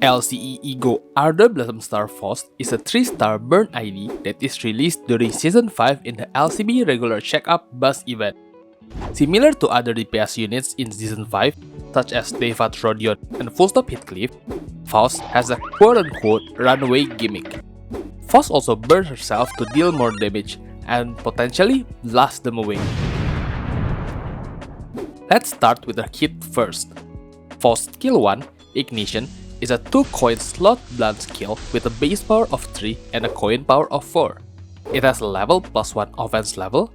LCE E.G.O R Star Faust is a 3-star burn ID that is released during Season 5 in the LCB regular checkup bus event. Similar to other DPS units in Season 5, such as Devat Rodion and Full Stop Heathcliff, Faust has a quote-unquote runaway gimmick. Faust also burns herself to deal more damage and potentially blast them away. Let's start with her kit first. Faust Skill 1, Ignition, is a 2-coin slot blunt skill with a base power of 3 and a coin power of 4. It has a level +1 offense level,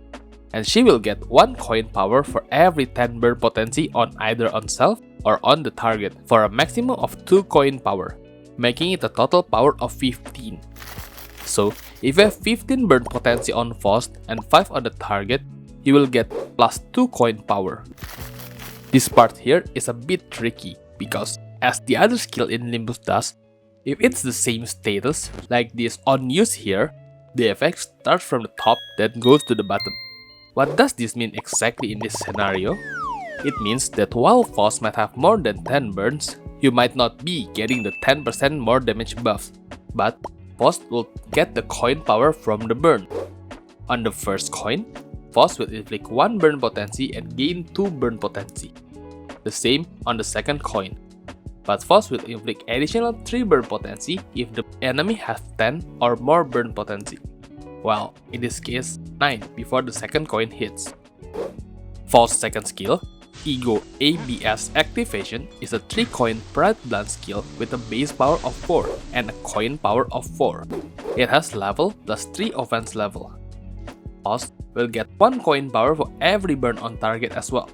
and she will get 1 coin power for every 10 burn potency on either on self or on the target for a maximum of 2 coin power, making it a total power of 15. So, if you have 15 burn potency on Faust and 5 on the target, you will get +2 coin power. This part here is a bit tricky because, as the other skill in Limbus does, if it's the same status, like this on use here, the effect starts from the top then goes to the bottom. What does this mean exactly in this scenario? It means that while Faust might have more than 10 burns, you might not be getting the 10% more damage buffs, but Faust will get the coin power from the burn. On the first coin, Faust will inflict 1 burn potency and gain 2 burn potency. The same on the second coin, but Faust will inflict additional 3 burn potency if the enemy has 10 or more burn potency. Well, in this case, 9 before the second coin hits. Faust's second skill, E.G.O ABS Activation, is a 3-coin Pride Blunt skill with a base power of 4 and a coin power of 4. It has level +3 offense level. Faust will get 1 coin power for every burn on target as well,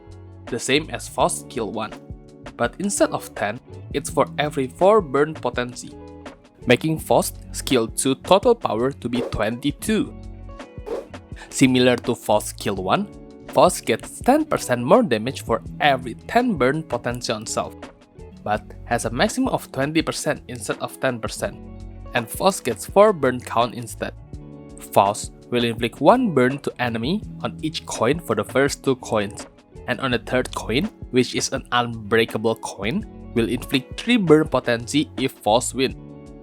the same as Faust Skill 1. But instead of 10, it's for every 4 burn potency, making Faust Skill 2 total power to be 22. Similar to Faust Skill 1, Faust gets 10% more damage for every 10 burn potency on self, but has a maximum of 20% instead of 10%, and Faust gets 4 burn count instead. Faust will inflict 1 burn to enemy on each coin for the first 2 coins, and on the third coin, which is an unbreakable coin, will inflict 3 burn potency if Faust wins,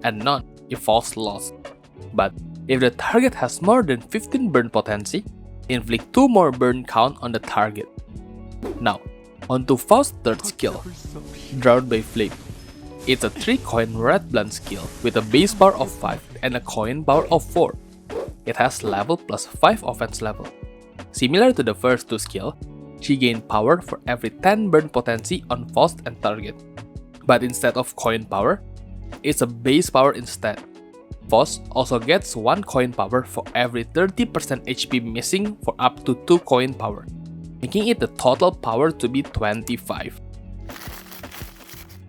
and none if Faust lost. But if the target has more than 15 burn potency, inflict 2 more burn count on the target. Now, onto Faust's third skill, Drowned by Flame. It's a 3-coin red blunt skill with a base power of 5 and a coin power of 4. It has level +5 offense level. Similar to the first 2 skills, she gains power for every 10 burn potency on Faust and target. But instead of coin power, it's a base power instead. Faust also gets 1 coin power for every 30% HP missing for up to 2 coin power, making it the total power to be 25.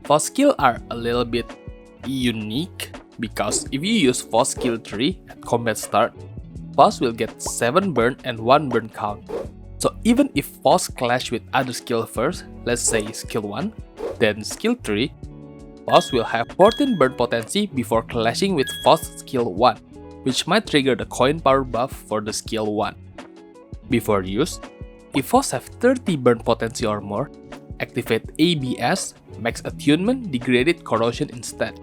Faust skills are a little bit unique because if you use Faust skill 3 at combat start, Faust will get 7 burn and 1 burn count. So even if Faust clash with other skill first, let's say skill 1, then skill 3, Faust will have 14 burn potency before clashing with Faust skill 1, which might trigger the coin power buff for the skill 1. Before use, if Faust have 30 burn potency or more, activate ABS, Max Attunement Degraded Corrosion instead.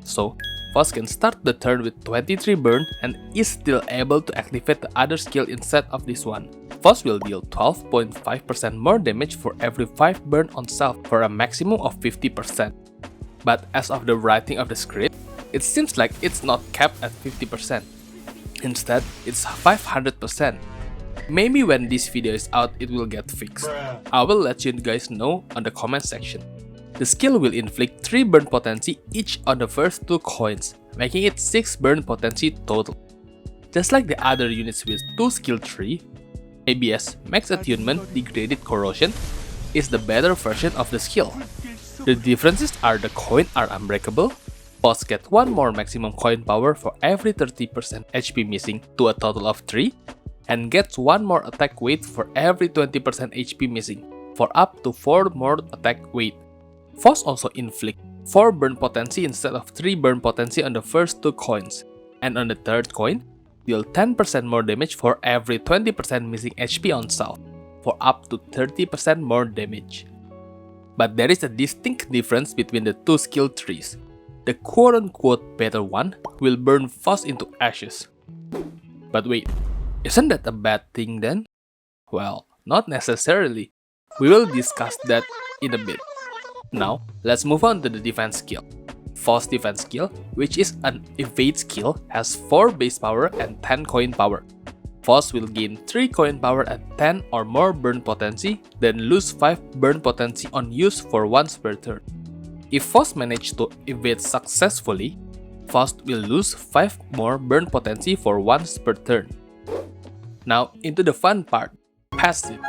So, Faust can start the turn with 23 burn and is still able to activate the other skill instead of this one. Faust will deal 12.5% more damage for every 5 burn on self for a maximum of 50%. But as of the writing of the script, it seems like it's not capped at 50%. Instead, it's 500%. Maybe when this video is out, it will get fixed. I will let you guys know on the comment section. The skill will inflict 3 burn potency each on the first 2 coins, making it 6 burn potency total. Just like the other units with 2 skill 3, ABS Max Attunement Degraded Corrosion is the better version of the skill. The differences are the coin are unbreakable, Faust get 1 more maximum coin power for every 30% HP missing to a total of 3, and gets 1 more attack weight for every 20% HP missing for up to 4 more attack weight. Faust also inflict 4 burn potency instead of 3 burn potency on the first 2 coins, and on the third coin, deal 10% more damage for every 20% missing HP on self, for up to 30% more damage. But there is a distinct difference between the 2 skill trees. the quote-unquote better one will burn Faust into ashes. But wait, isn't that a bad thing then? Well, not necessarily. We will discuss that in a bit. Now, let's move on to the defense skill. Faust defense skill, which is an evade skill, has 4 base power and 10 coin power. Faust will gain 3 coin power at 10 or more burn potency, then lose 5 burn potency on use for once per turn. If Faust manages to evade successfully, Faust will lose 5 more burn potency for once per turn. Now into the fun part, passive.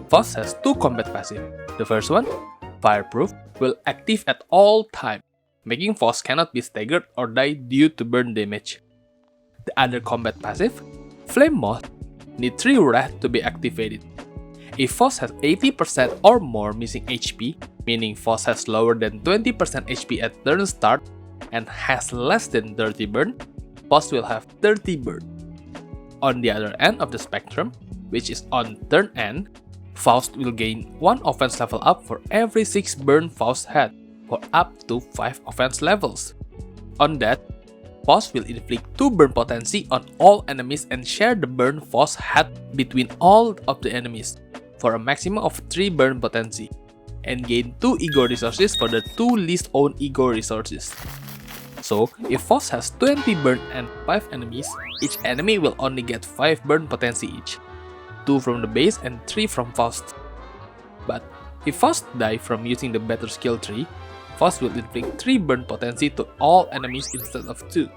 Faust has 2 combat passive. The first one, Fireproof, will active at all time, making Faust cannot be staggered or die due to burn damage. The other combat passive, Flame Moth, need 3 Wrath to be activated. If Faust has 80% or more missing HP, meaning Faust has lower than 20% HP at turn start and has less than 30 burn, Faust will have 30 burn. On the other end of the spectrum, which is on turn end, Faust will gain 1 offense level up for every 6 burn Faust had, for up to 5 offense levels. On that, Faust will inflict 2 burn potency on all enemies and share the burn Faust had between all of the enemies, for a maximum of 3 burn potency, and gain 2 E.G.O resources for the 2 least owned E.G.O resources. So, if Faust has 20 burn and 5 enemies, each enemy will only get 5 burn potency each, 2 from the base and 3 from Faust. But if Faust die from using the better skill tree, Faust will inflict 3 burn potency to all enemies instead of 2.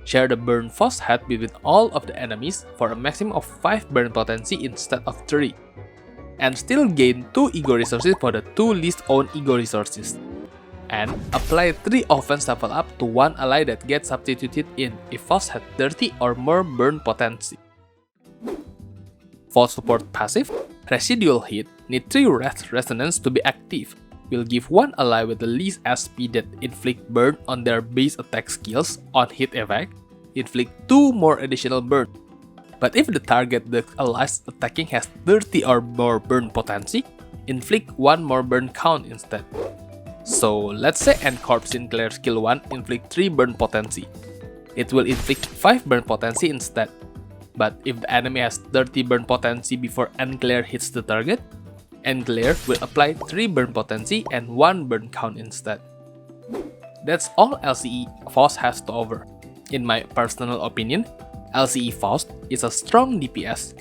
Share the burn Faust had between all of the enemies for a maximum of 5 burn potency instead of 3. And still gain 2 E.G.O resources for the 2 least owned E.G.O resources. And apply 3 offense level up to 1 ally that gets substituted in if Faust had 30 or more burn potency. Faust support passive, Residual Hit, need 3 Wrath Resonance to be active. Will give 1 ally with the least SP that inflict burn on their base attack skills on hit effect, inflict 2 more additional burn. But if the target the allies attacking has 30 or more burn potency, inflict 1 more burn count instead. So let's say Encore Sinclair skill 1 inflict 3 burn potency. It will inflict 5 burn potency instead. But if the enemy has 30 burn potency before Enclair hits the target, Enclair will apply 3 burn potency and 1 burn count instead. That's all LCE Faust has to offer. In my personal opinion, LCE Faust is a strong DPS.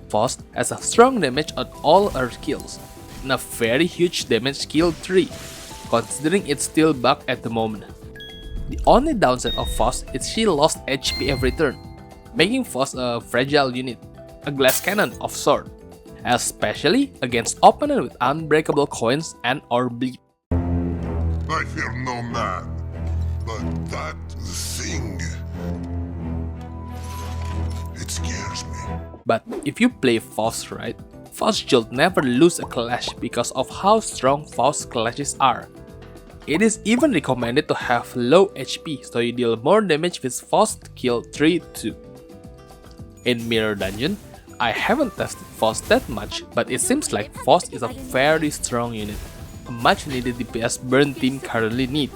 Faust has a strong damage on all her skills, and a very huge damage skill tree, considering it's still bugged at the moment. The only downside of Faust is she lost HP every turn, making Faust a fragile unit, a glass cannon of sort, especially against opponents with unbreakable coins and or bleed. I fear no man, but that thing, it scares me. But if you play Faust right, Faust should never lose a clash because of how strong Faust clashes are. It is even recommended to have low HP so you deal more damage with Faust kill 3 too. In Mirror Dungeon, I haven't tested Faust that much, but it seems like Faust is a very strong unit, a much needed DPS burn team currently need.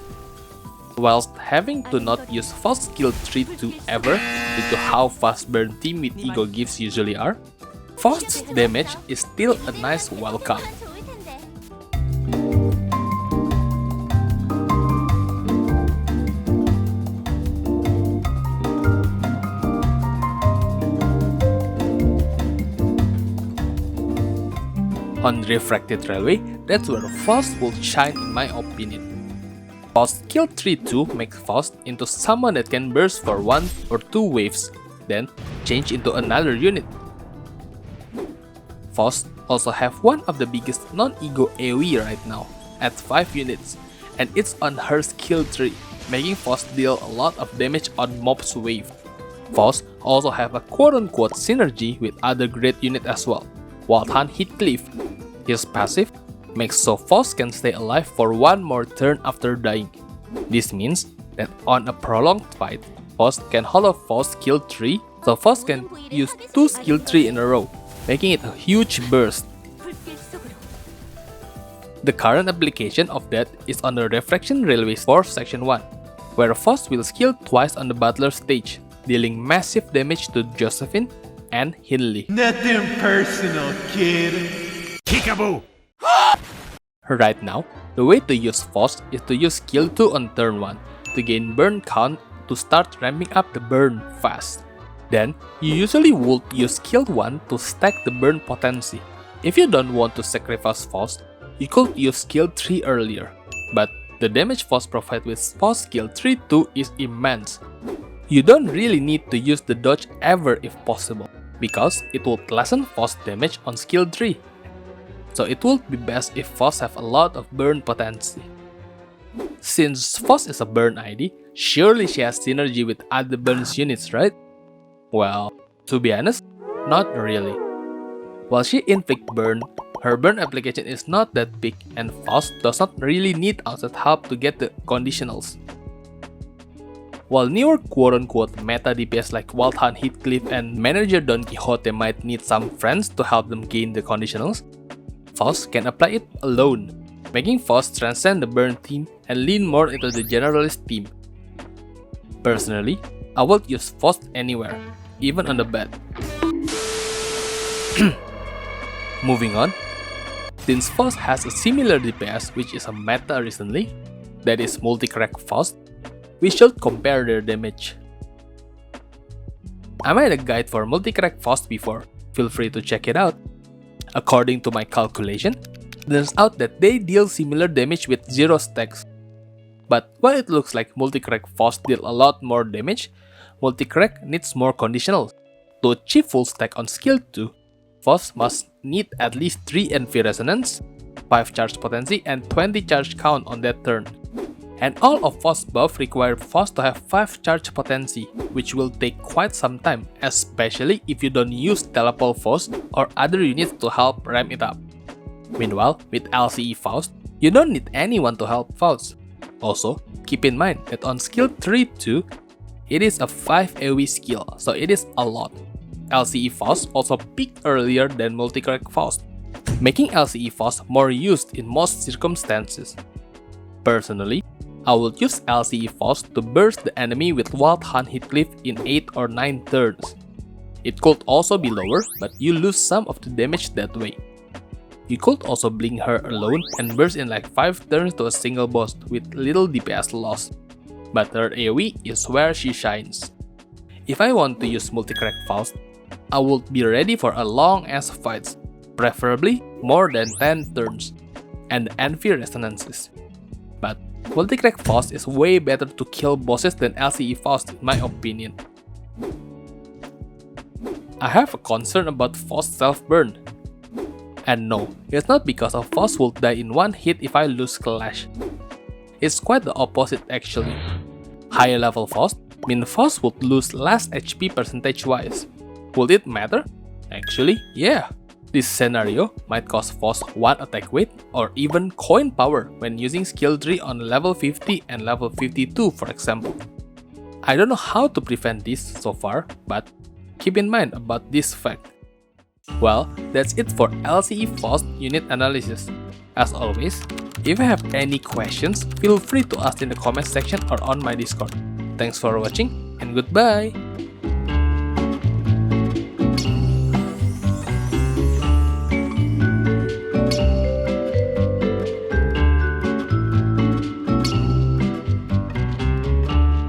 Whilst having to not use Faust skill 3 2 ever due to how fast burn team with E.G.O gifts usually are, Faust's damage is still a nice welcome. On Refracted Railway, that's where Faust will shine in my opinion. Faust skill 3-2 makes Faust into someone that can burst for 1 or 2 waves, then change into another unit. Faust also have one of the biggest non-E.G.O AoE right now, at 5 units, and it's on her skill tree, making Faust deal a lot of damage on mob's wave. Faust also have a quote-unquote synergy with other great unit as well, Waldhan Heathcliff. His passive makes so Faust can stay alive for 1 more turn after dying. This means that on a prolonged fight, Faust can hollow Faust skill 3, so Faust can use 2 skill 3 in a row, making it a huge burst. The current application of that is on the Refraction Railway Force Section 1, where Faust will skill twice on the Butler stage, dealing massive damage to Josephine and Hindley. Nothing personal, kid. Kickaboo! Right now, the way to use Faust is to use skill 2 on turn 1 to gain burn count to start ramping up the burn fast. Then, you usually would use skill 1 to stack the burn potency. If you don't want to sacrifice Faust, you could use skill 3 earlier, but the damage Faust provides with Faust skill 3 too is immense. You don't really need to use the dodge ever if possible, because it would lessen Faust damage on skill 3. So it would be best if Faust have a lot of burn potency. Since Faust is a burn ID, surely she has synergy with other burns units, right? Well, to be honest, not really. While she inflict burn, her burn application is not that big and Faust does not really need outside help to get the conditionals. While newer quote-unquote meta DPS like Wild Hunt Heathcliff and Manager Don Quixote might need some friends to help them gain the conditionals, Faust can apply it alone, making Faust transcend the burn team and lean more into the generalist team. Personally, I would use Faust anywhere, even on the bed. Moving on, since Faust has a similar DPS which is a meta recently, that is multi-crack Faust, we should compare their damage. I made a guide for multi-crack Faust before, feel free to check it out. According to my calculation, it turns out that they deal similar damage with 0 stacks. But while it looks like multi-crack Faust deal a lot more damage, multi-crack needs more conditionals. To achieve full stack on skill 2, Faust must need at least 3 Envy Resonance, 5 charge potency and 20 charge count on that turn. And all of Faust's buff require Faust to have 5 charge potency, which will take quite some time, especially if you don't use Telepole Faust or other units to help ramp it up. Meanwhile, with LCE Faust, you don't need anyone to help Faust. Also, keep in mind that on skill 3 too, it is a 5 AoE skill, so it is a lot. LCE Faust also peaked earlier than multi-crack Faust, making LCE Faust more used in most circumstances. Personally, I would use LCE Faust to burst the enemy with Wild Hunt Heathcliff in 8 or 9 turns. It could also be lower, but you lose some of the damage that way. You could also blink her alone and burst in like 5 turns to a single boss with little DPS loss, but her AoE is where she shines. If I want to use multi-crack Faust, I would be ready for a long ass fights, preferably more than 10 turns, and Envy Resonances. But multi-crack Faust is way better to kill bosses than LCE Faust in my opinion. I have a concern about Faust self-burn. And no, it's not because of Faust will die in one hit if I lose Clash. It's quite the opposite actually. Higher level Faust means Faust would lose less HP percentage wise. Would it matter? Actually, yeah. This scenario might cost Faust 1 attack weight or even coin power when using skill 3 on level 50 and level 52 for example. I don't know how to prevent this so far, but keep in mind about this fact. Well, that's it for LCE Faust unit analysis. As always, if you have any questions, feel free to ask in the comment section or on my Discord. Thanks for watching and goodbye!